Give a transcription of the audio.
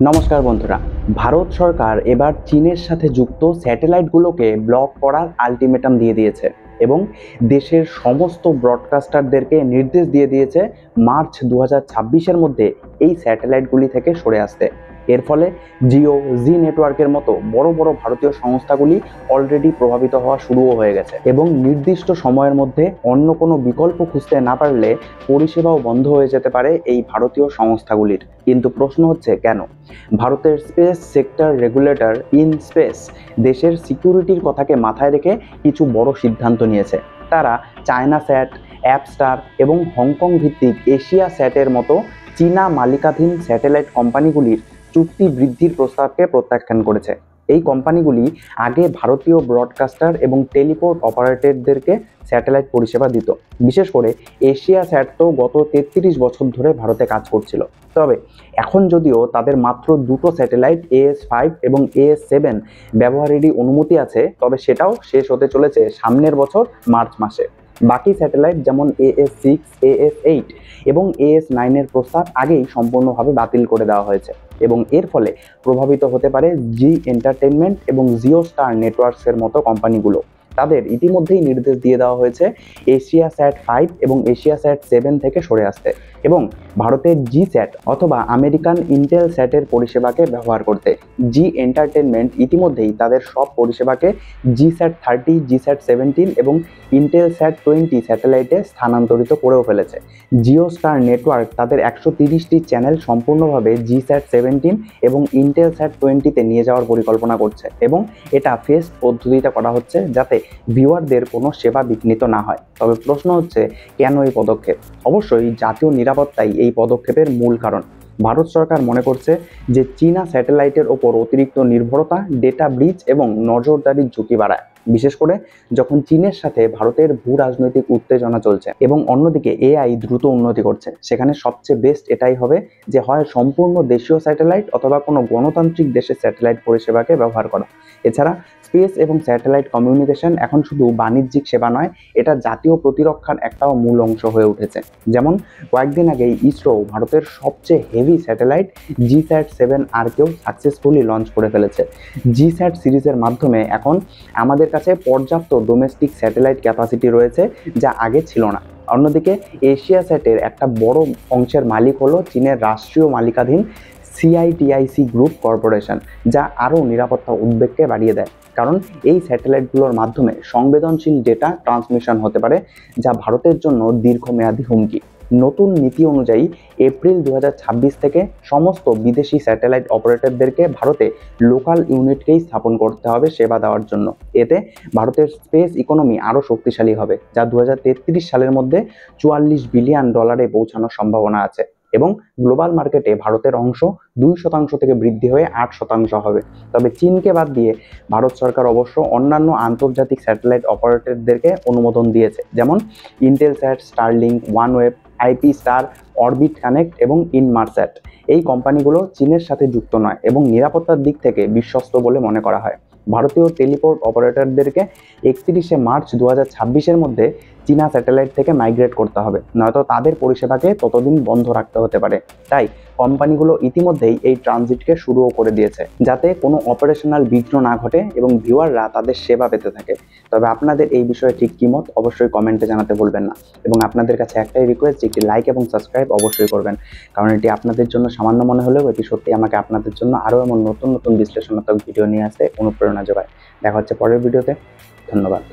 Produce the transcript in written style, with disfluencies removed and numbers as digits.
নমস্কার বন্ধুরা। ভারত সরকার এবার চীনের সাথে যুক্ত স্যাটেলাইটগুলোকে ব্লক করার আলটিমেটাম দিয়ে দিয়েছে এবং দেশের সমস্ত ব্রডকাস্টারদেরকে নির্দেশ দিয়ে দিয়েছে মার্চ 2026-এর মধ্যে এই স্যাটেলাইটগুলি থেকে সরে আসতে। এর ফলে জিও, জি নেটওয়ার্কের মতো বড় বড় ভারতীয় সংস্থাগুলি অলরেডি প্রভাবিত হওয়া শুরুও হয়ে গেছে এবং নির্দিষ্ট সময়ের মধ্যে অন্য কোনো বিকল্প খুঁজতে না পারলে পরিষেবাও বন্ধ হয়ে যেতে পারে এই ভারতীয় সংস্থাগুলির। কিন্তু প্রশ্ন হচ্ছে কেন? ভারতের স্পেস সেক্টর রেগুলেটর ইনস্পেস দেশের সিকিউরিটির কথাকে মাথায় রেখে কিছু বড় সিদ্ধান্ত নিয়েছে। তারা চায়না স্যাট, অ্যাপস্টার এবং হংকং ভিত্তিক এশিয়া স্যাটের মতো চীনা মালিকাধীন স্যাটেলাইট কোম্পানিগুলির চুক্তি বৃদ্ধির প্রস্তাবকে প্রত্যাখ্যান করেছে। এই কোম্পানিগুলি আগে ভারতীয় ব্রডকাস্টার এবং টেলিপোর্ট অপারেটরদেরকে স্যাটেলাইট পরিষেবা দিত। বিশেষ করে এশিয়া স্যাট তো গত 33 বছর ধরে ভারতে কাজ করছিল। তবে এখন যদিও তাদের মাত্র দুটো স্যাটেলাইট AS5 এবং AS7 ব্যবহারেরই অনুমতি আছে, তবে সেটাও শেষ হতে চলেছে সামনের বছর মার্চ মাসে। বাকি স্যাটেলাইট যেমন AS6, AS8 এবং AS9 এর প্রস্তাব আগেই সম্পূর্ণভাবে বাতিল করে দেওয়া হয়েছে এবং এর ফলে প্রভাবিত হতে পারে জি এন্টারটেইনমেন্ট এবং জিও স্টার নেটওয়ার্কসের মতো কোম্পানিগুলো। তাদের ইতিমধ্যেই নির্দেশ দিয়ে দেওয়া হয়েছে এশিয়া স্যাট 5 এবং এশিয়া স্যাট 7 থেকে সরে আসতে এবং ভারতের জি স্যাট অথবা আমেরিকান ইন্টেল স্যাটের পরিষেবাকে ব্যবহার করতে। জি এন্টারটেনমেন্ট ইতিমধ্যেই তাদের সব পরিষেবাকে জি স্যাট 30, জি স্যাট 17 এবং ইন্টেল স্যাট 20 স্যাটেলাইটে স্থানান্তরিত করেও ফেলেছে। জিও স্টার নেটওয়ার্ক তাদের 130টি চ্যানেল সম্পূর্ণভাবে জি স্যাট 17 এবং ইন্টেল স্যাট 20-তে নিয়ে যাওয়ার পরিকল্পনা করছে এবং এটা ফেস্ট পদ্ধতিতে করা হচ্ছে যাতে ভিউয়ারদের কোনো সেবা বিঘ্নিত না হয়। তবে প্রশ্ন হচ্ছে কেন এই পদক্ষেপ? অবশ্যই জাতীয় নিরাপত্তাই এই পদক্ষেপের মূল কারণ। ভারত সরকার মনে করছে যে চীনা স্যাটেলাইটের ওপর অতিরিক্ত নির্ভরতা ডেটা ব্রিচ এবং নজরদারির ঝুঁকি বাড়ায়, বিশেষ করে যখন চীনের সাথে ভারতের ভূ রাজনৈতিক উত্তেজনা চলছে এবং অন্যদিকে AI দ্রুত উন্নতি করছে। সেখানে সবচেয়ে বেস্ট এটাই হবে যে হয় সম্পূর্ণ দেশীয় স্যাটেলাইট অথবা কোনো গণতান্ত্রিক দেশের স্যাটেলাইট পরিষেবাকে ব্যবহার করা। এছাড়া স্পেস এবং স্যাটেলাইট কমিউনিকেশন এখন শুধু বাণিজ্যিক সেবা নয়, এটা জাতীয় প্রতিরক্ষার একটাও মূল অংশ হয়ে উঠেছে। যেমন কয়েকদিন আগেই ইসরো ভারতের সবচেয়ে হেভি স্যাটেলাইট GSAT-7R-কেও সাকসেসফুলি লঞ্চ করে ফেলেছে। GSAT সিরিজের মাধ্যমে এখন আমাদের কাছে পর্যাপ্ত ডোমেস্টিক স্যাটেলাইট ক্যাপাসিটি রয়েছে, যা আগে ছিল না। অন্যদিকে এশিয়া স্যাটের একটা বড় অংশের মালিক হলো চীনের রাষ্ট্রীয় মালিকাধীন CITIC গ্রুপ কর্পোরেশন, যা আরও নিরাপত্তা উদ্বেগকে বাড়িয়ে দেয়। কারণ এই স্যাটেলাইটগুলোর মাধ্যমে সংবেদনশীল ডেটা ট্রান্সমিশন হতে পারে, যা ভারতের জন্য দীর্ঘমেয়াদী হুমকি। নতুন নীতি অনুযায়ী এপ্রিল 2026 থেকে সমস্ত বিদেশি স্যাটেলাইট অপারেটরদেরকে ভারতে লোকাল ইউনিটকেই স্থাপন করতে হবে সেবা দেওয়ার জন্য। এতে ভারতের স্পেস ইকোনমি আরও শক্তিশালী হবে, যা 2033 সালের মধ্যে $44 বিলিয়ন পৌঁছানোর সম্ভাবনা আছে এবং গ্লোবাল মার্কেটে ভারতের অংশ 2% থেকে বৃদ্ধি হয়ে 8% হবে। তবে চীনকে বাদ দিয়ে ভারত সরকার অবশ্য অন্যান্য আন্তর্জাতিক স্যাটেলাইট অপারেটরদেরকে অনুমোদন দিয়েছে, যেমন Intelsat, Starlink, OneWeb, IP Star, Orbit Connect এবং ইনমারস্যাট। এই কোম্পানিগুলো চীনের সাথে যুক্ত নয় এবং নিরাপত্তার দিক থেকে বিশ্বস্ত বলে মনে করা হয়। ভারতীয় টেলিপোর্ট অপারেটরদেরকে 31 মার্চ 2026-এর মধ্যে চীনা স্যাটেলাইট থেকে মাইগ্রেট করতে হবে, নয়তো তাদের পরিষেবাকে ততদিন বন্ধ রাখতে হতে পারে। তাই কোম্পানিগুলো ইতিমধ্যেই এই ট্রানজিটকে শুরুও করে দিয়েছে, যাতে কোনো অপারেশনাল বিঘ্ন না ঘটে এবং ভিউয়াররা তাদের সেবা পেতে থাকে। তবে আপনাদের এই বিষয়ে ঠিক কী মত অবশ্যই কমেন্টে জানাতে ভুলবেন না এবং আপনাদের কাছে একটাই রিকোয়েস্ট যে একটি লাইক এবং সাবস্ক্রাইব অবশ্যই করবেন, কারণ এটি আপনাদের জন্য সামান্য মনে হলেও এটি সত্যি আমাকে আপনাদের জন্য আরও এমন নতুন নতুন বিশ্লেষণাত্মক ভিডিও নিয়ে আসতে অনুপ্রেরণা যোগায়। দেখা হচ্ছে পরের ভিডিওতে। ধন্যবাদ।